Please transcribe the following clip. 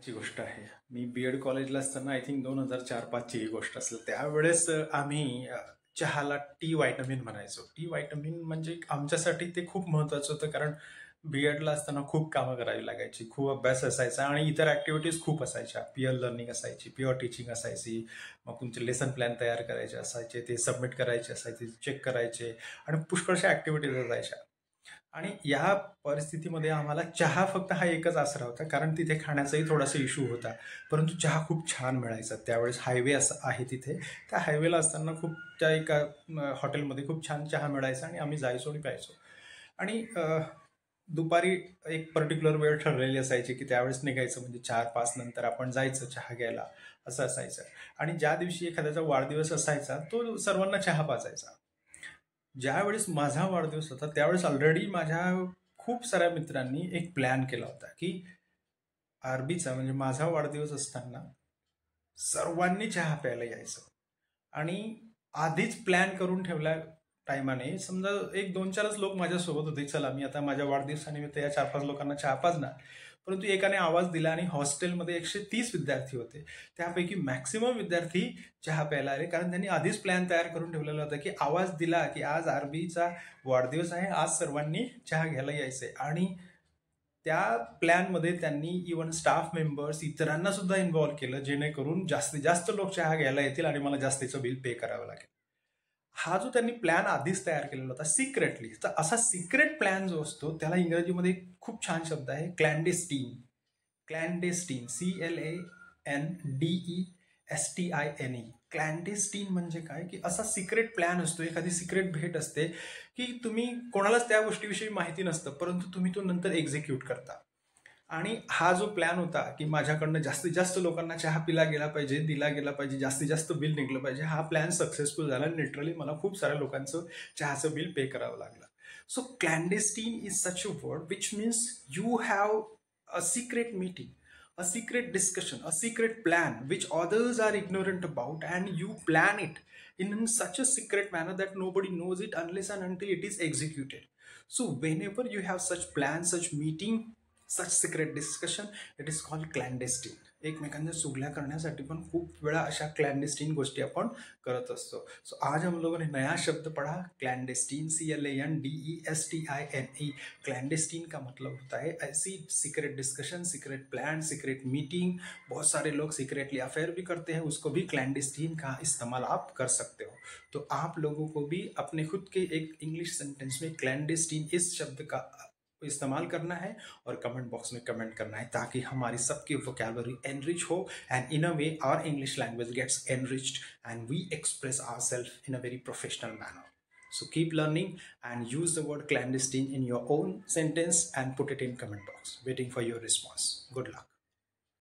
ची गोष्ट आहे. मी बी-एड कॉलेजला असताना आय थिंक 2004-05 ची ही गोष्ट असेल. त्यावेळेस आम्ही चहाला टी व्हायटॅमिन म्हणायचो. टी व्हायटॅमिन म्हणजे आमच्यासाठी ते खूप महत्वाचं होतं, कारण बी-एडला असताना खूप कामं करावी लागायची, खूप अभ्यास असायचा आणि इतर ॲक्टिव्हिटीज खूप असायच्या. पीअर लर्निंग असायची, पीअर टीचिंग असायची, मग तुमचे लेसन प्लॅन तयार करायचे असायचे, ते सबमिट करायचे असायचे, चेक करायचे आणि पुष्कळशा ॲक्टिव्हिटीज असायच्या. आणि या परिस्थितीमध्ये आम्हाला चहा फक्त हा एकच आसरा होता, कारण तिथे खाण्याचाही थोडासा इश्यू होता. परंतु चहा खूप छान मिळायचा. त्यावेळेस हायवे असं आहे तिथे. त्या हायवेला असताना खूप त्या एका हॉटेलमध्ये खूप छान चहा मिळायचा आणि आम्ही जायचो आणि प्यायचो. आणि दुपारी एक पर्टिक्युलर वेळ ठरलेली असायची की त्यावेळेस निघायचं, म्हणजे 4-5 नंतर आपण जायचं चहा घ्यायला, असं असायचं. आणि ज्या दिवशी एखाद्याचा वाढदिवस असायचा तो सर्वांना चहा पाजायचा. ज्यावेळेस माझा वाढदिवस होता त्यावेळेस ऑलरेडी माझ्या खूप साऱ्या मित्रांनी एक प्लॅन केला होता की आरबीचा, म्हणजे माझा वाढदिवस असताना सर्वांनी चहा प्यायला यायचं. आणि आधीच प्लॅन करून ठेवल्या टायमाने समजा एक 2-4च लोक माझ्यासोबत होते, चला मी आता माझ्या वाढदिवसानिमित्त या 4-5 लोकांना चहा पाजणार. परंतु एकाने आवाज दिला आणि हॉस्टेलमध्ये 130 विद्यार्थी होते. त्यापैकी मॅक्सिमम विद्यार्थी चहा प्यायला आले, कारण त्यांनी आधीच प्लॅन तयार करून ठेवलेला होता की आवाज दिला की आज आरबीचा वाढदिवस आहे, आज सर्वांनी चहा घ्यायला यायचंय. आणि त्या प्लॅनमध्ये त्यांनी इव्हन स्टाफ मेंबर्स इतरांना सुद्धा इन्व्हॉल्व्ह केलं, जेणेकरून जास्तीत जास्त लोक चहा घ्यायला येतील आणि मला जास्तीचं बिल पे करावं लागेल. हा जो त्यांनी प्लॅन आधीच तयार केलेला होता सिक्रेटली, तर असा सिक्रेट प्लॅन जो असतो त्याला इंग्रजीमध्ये खूप छान शब्द आहे क्लॅन्डेस्टीन. क्लॅन्डेस्टीन, CLANDESTINE. क्लॅन्डेस्टीन म्हणजे काय की असा सिक्रेट प्लॅन असतो, एखादी सिक्रेट भेट असते की तुम्ही कोणालाच त्या गोष्टीविषयी माहिती नसतं, परंतु तुम्ही तो नंतर एक्झिक्यूट करता. आणि हा जो प्लॅन होता की माझ्याकडनं जास्तीत जास्त लोकांना चहा पिला गेला पाहिजे, दिला गेला पाहिजे, जास्तीत जास्त बिल निघलं पाहिजे, हा प्लॅन सक्सेसफुल झाला. लिटरली मला खूप साऱ्या लोकांचं चहाचं बिल पे करावं लागलं. So clandestine is such a word which means you have a secret meeting, a secret discussion, a secret plan which others are ignorant about, and you plan it in such a secret manner that nobody knows it unless and until it is executed. So whenever you have such plans, such meeting, such secret discussion, it is called clandestine. एकमेकांच्या चुगल्या करण्यासाठी पण खूप वेळा अशा क्लॅन्डेस्टीन गोष्टी आपण करत असतो. सो आज हम लोगों ने नया शब्द पढ़ा, क्लैंडेस्टीन, CLANDESTINE. क्लैंडेस्टीन का मतलब होता है ऐसी secret discussion, secret plan, secret meeting. बहुत सारे लोग सीक्रेटली अफेयर भी करते हैं, उसको भी क्लैंडेस्टीन का इस्तेमाल आप कर सकते हो. तो आप लोगों को भी अपने खुद के एक इंग्लिश सेंटेंस में क्लैंडेस्टीन इस शब्द का इस्तेमाल करना है और कमेंट बॉक्स में कमेंट करना है, ताकि हमारी सबकी वोकैबुलरी एनरिच हो, and in a way our English language gets enriched and we express ourself in a very professional manner. So keep learning and use the word clandestine in your own sentence and put it in comment box. Waiting for your response. Good luck.